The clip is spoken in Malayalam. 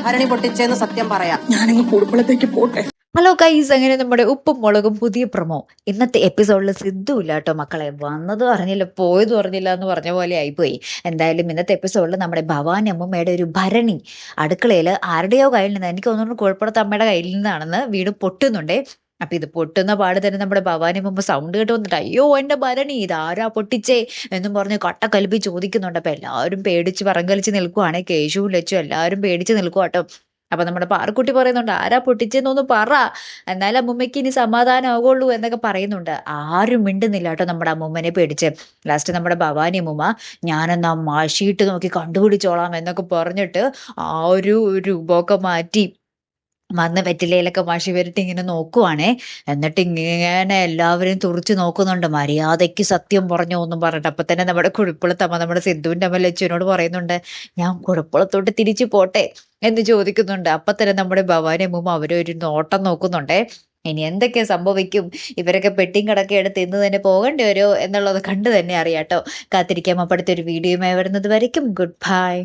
ഭരണി പൊട്ടിച്ചെന്ന് സത്യം പറയാം. ഞാനിങ്ങ് കുടുംബത്തേക്ക് പോട്ടെ. ഹലോ ഗൈസ്, അങ്ങനെ നമ്മുടെ ഉപ്പും മുളകും പുതിയ പ്രൊമോ. ഇന്നത്തെ എപ്പിസോഡിൽ സിദ്ധു ഇല്ല കേട്ടോ മക്കളെ. വന്നതും അറിഞ്ഞില്ല പോയതും അറിഞ്ഞില്ല എന്ന് പറഞ്ഞ പോലെ ആയിപ്പോയി. എന്തായാലും ഇന്നത്തെ എപ്പിസോഡിൽ നമ്മുടെ ഭവാനി അമ്മൂമ്മയുടെ ഒരു ഭരണി അടുക്കളയിൽ ആരുടെയോ കയ്യിൽ നിന്ന്, എനിക്ക് തോന്നുന്നു കുഴപ്പമുള്ള അമ്മയുടെ കയ്യിൽ നിന്നാണെന്ന്, വീട് പൊട്ടുന്നുണ്ടേ. അപ്പൊ ഇത് പൊട്ടുന്ന പാട് തന്നെ നമ്മുടെ ഭവാനി അമ്മൂമ്മ സൗണ്ട് കേട്ട് വന്നിട്ട്, അയ്യോ എന്റെ ഭരണി ഇതാരാ പൊട്ടിച്ചേ എന്നും പറഞ്ഞ് കട്ടക്കലിപ്പി ചോദിക്കുന്നുണ്ട്. അപ്പൊ എല്ലാവരും പേടിച്ച് പറങ്കലിച്ച് നിൽക്കുവാണ്. കേശുവും ലച്ചും എല്ലാവരും പേടിച്ച് നിൽക്കുക കേട്ടോ. അപ്പൊ നമ്മുടെ പാറക്കുട്ടി പറയുന്നുണ്ട്, ആരാ പൊട്ടിച്ചെന്നൊന്ന് പറ, എന്നാലും അമ്മൂമ്മയ്ക്ക് ഇനി സമാധാനം ആകുള്ളൂ എന്നൊക്കെ പറയുന്നുണ്ട്. ആരും മിണ്ടുന്നില്ല കേട്ടോ നമ്മുടെ അമ്മൂമ്മനെ പേടിച്ച്. ലാസ്റ്റ് നമ്മുടെ ഭവാനി അമ്മൂമ്മ, ഞാനെന്നാ മഷിയിട്ട് നോക്കി കണ്ടുപിടിച്ചോളാം എന്നൊക്കെ പറഞ്ഞിട്ട് ആ ഒരു രൂപമൊക്കെ മാറ്റി വന്ന് വെറ്റിലയിലൊക്കെ മഷി വരട്ടി ഇങ്ങനെ നോക്കുവാണേ. എന്നിട്ട് ഇങ്ങനെ എല്ലാവരും തുറിച്ച് നോക്കുന്നുണ്ട്, മര്യാദയ്ക്ക് സത്യം പറഞ്ഞോ ഒന്നും പറഞ്ഞിട്ട്. അപ്പൊ തന്നെ നമ്മുടെ കുഴപ്പുളത്തമ്മ, നമ്മുടെ സിദ്ധുവിന്റെ അമ്മ ലച്ചുവിനോട് പറയുന്നുണ്ട്, ഞാൻ കുഴപ്പുളത്തോട്ട് തിരിച്ചു പോട്ടെ എന്ന് ചോദിക്കുന്നുണ്ട്. അപ്പൊ തന്നെ നമ്മുടെ ഭവാനി അമ്മൂമ്മ അവരെ ഒരു നോട്ടം നോക്കുന്നുണ്ടേ. ഇനി എന്തൊക്കെ സംഭവിക്കും, ഇവരൊക്കെ പെട്ടിയും കടക്കെ എടുത്ത് ഇന്ന് തന്നെ പോകേണ്ടി വരുമോ എന്നുള്ളത് കണ്ടു തന്നെ അറിയാട്ടോ. കാത്തിരിക്കാം. അപ്പോഴത്തെ ഒരു വീഡിയോയുമായി വരുന്നത് വരയ്ക്കും ഗുഡ് ബൈ.